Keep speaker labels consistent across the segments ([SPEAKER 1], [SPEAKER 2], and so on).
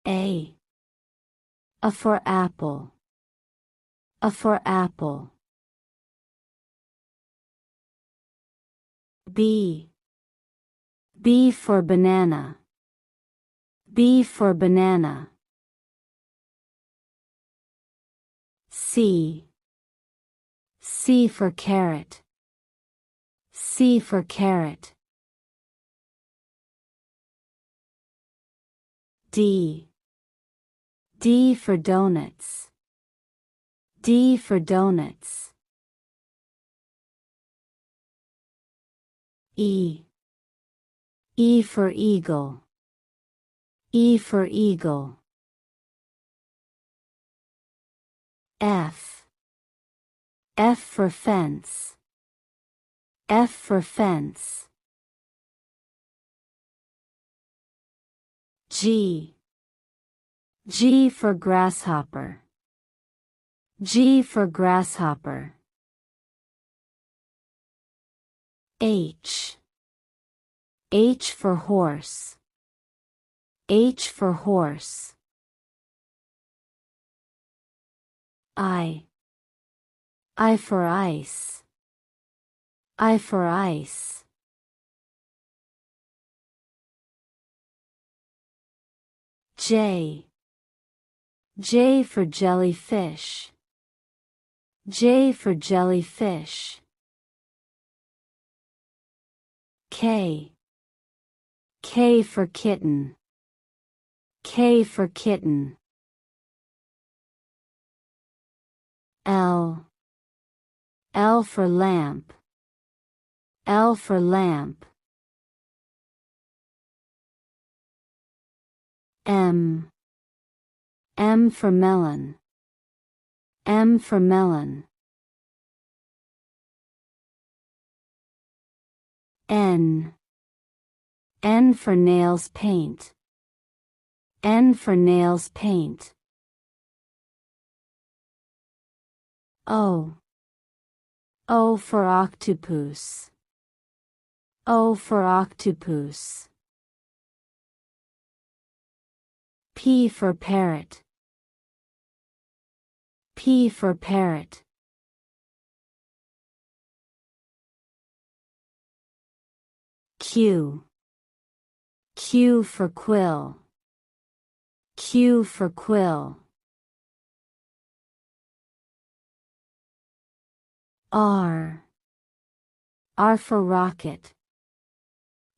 [SPEAKER 1] A for apple. A for apple. B for banana. B for banana. C for carrot. C for carrot. D for donuts. D for donuts. E for eagle. E for eagle. F for fence. F for fence. G for grasshopper. G for grasshopper. H for horse. H for horse. I for ice. I for ice. J for jellyfish. J for jellyfish. K for kitten. K for kitten. L for lamp. L for lamp. M for melon. M for melon. N for nails paint. N for nails paint. O for octopus. O for octopus. P for parrot. P for parrot. Q for quill. Q for quill. R for rocket.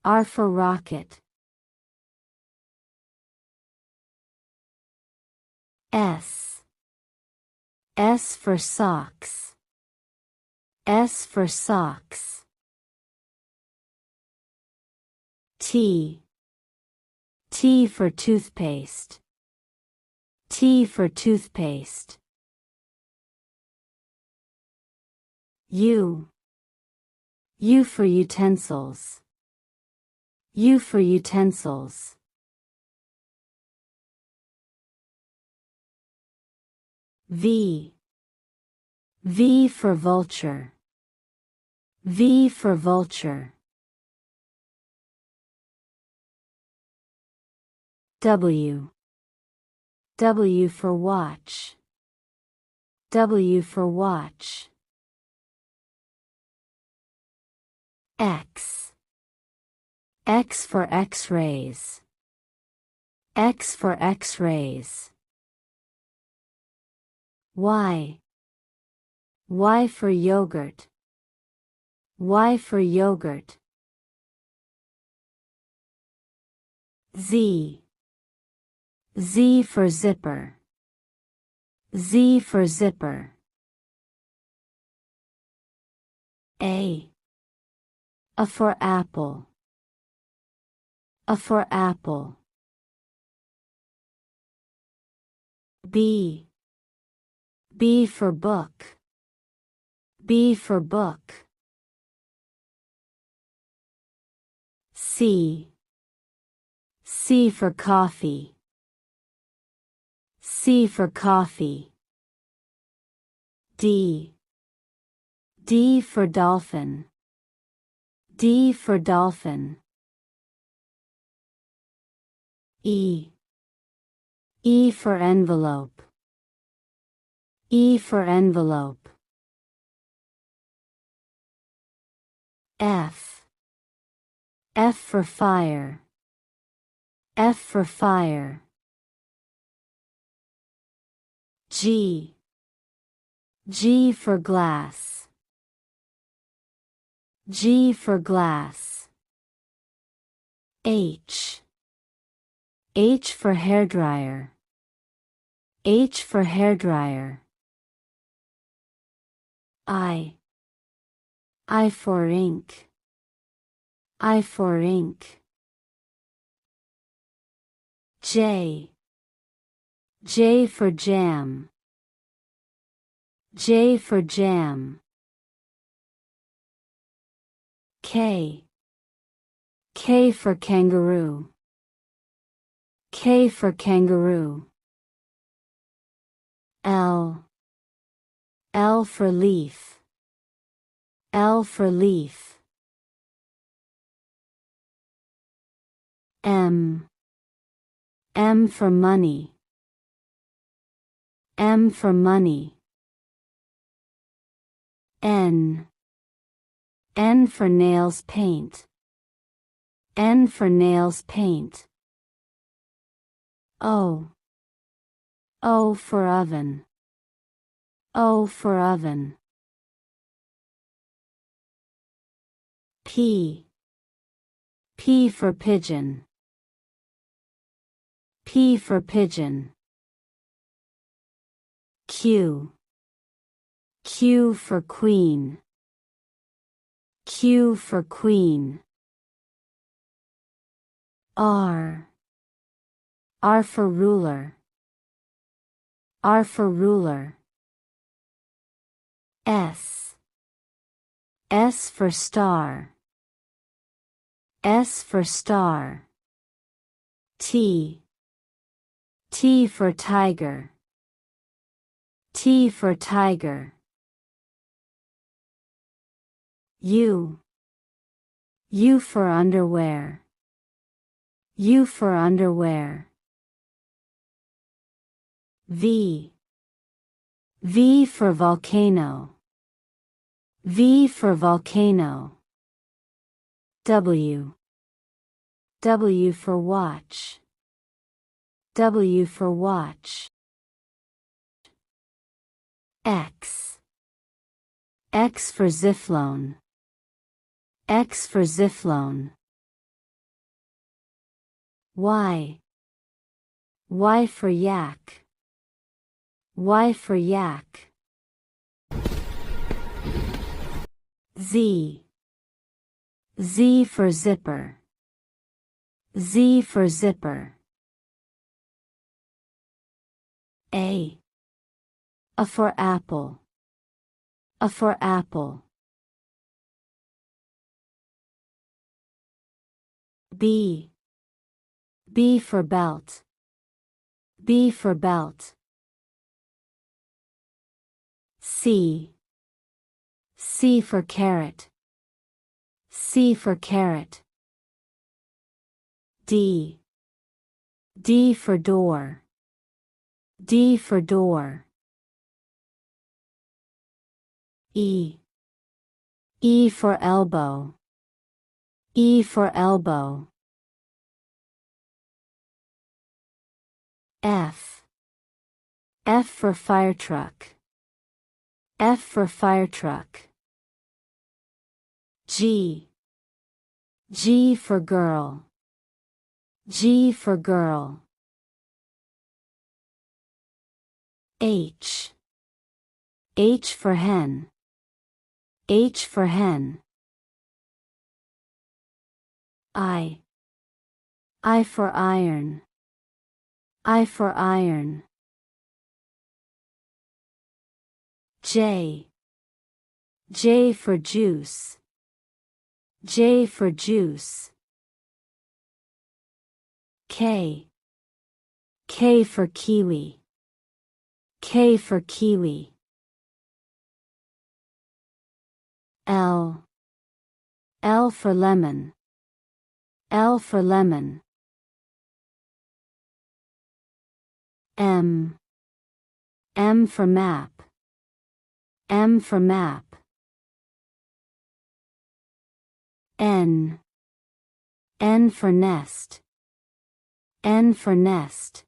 [SPEAKER 1] R for rocket. S for socks. S for socks. T for toothpaste. T for toothpaste. U for utensils. U for utensils. V for vulture. V for vulture. W for watch. W for watch. X for X-rays. X for X-rays. Y for yogurt. Y for yogurt. Z for zipper. Z for zipper. A for apple. A for apple. B for book. B for book. C for coffee. C for coffee. D for dolphin. D for dolphin. E E for envelope. E for envelope. F. F for fire. F for fire. G. G for glass. G for glass. H. H for hairdryer. H for hairdryer. I. I for ink. I for ink. J. J for jam. J for jam. K. K for kangaroo. K for kangaroo. L. L for leaf. L for leaf. M. M for money. M for money. N. N for nails paint. N for nails paint. O. O for oven. O for oven. P. P for pigeon. P for pigeon. Q. Q for queen. Q for queen. R. R for ruler. R for ruler. S. S for star. S for star. T. T for tiger. T for tiger. U. U for underwear. U for underwear. V. V for volcano. V for volcano. W. W for watch. W for watch. X. X for Zifflone. X for Zifflone. Y. Y for yak. Y for yak. Z. Z for zipper. Z for zipper. A. A for apple. A for apple. B. B for belt. B for belt. C. C for carrot. C for carrot. D. D for door. D for door. E. E for elbow. E for elbow. F. F for fire truck. F for fire truck. G. G for girl. G for girl. H. H for hen. H for hen. I. I for iron. I for iron. J. J for juice. J for juice. K. K for kiwi. K for kiwi. L. L for lemon. L for lemon. M. M for map. M for map. N. N for nest. N for nest.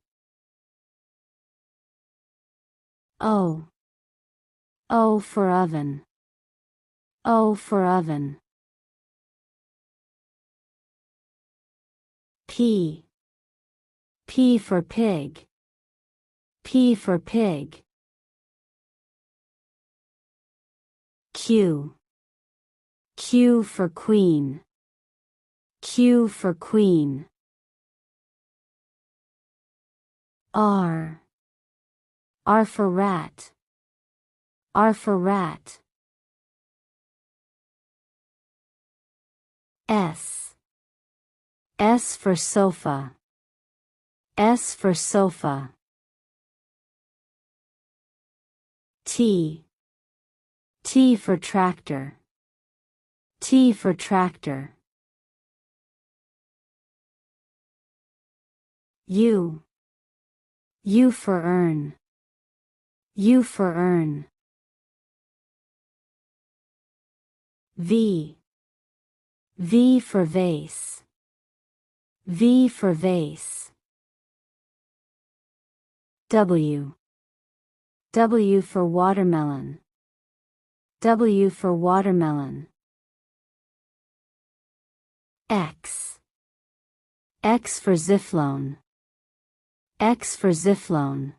[SPEAKER 1] O. O for oven. O for oven. P. P for pig. P for pig. Q. Q for queen. Q for queen. R. R for rat. R for rat. S. S for sofa. S for sofa. T. T for tractor. T for tractor. U. U for urn. U for urn. V. V for vase. V for vase. W. W for watermelon. W for watermelon. X. X for xiphloen. X for xiphloen.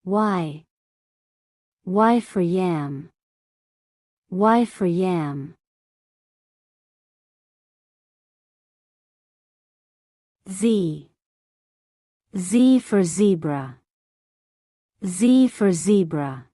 [SPEAKER 1] Y. Y for yam. Y for yam. Z. Z for zebra. Z for zebra.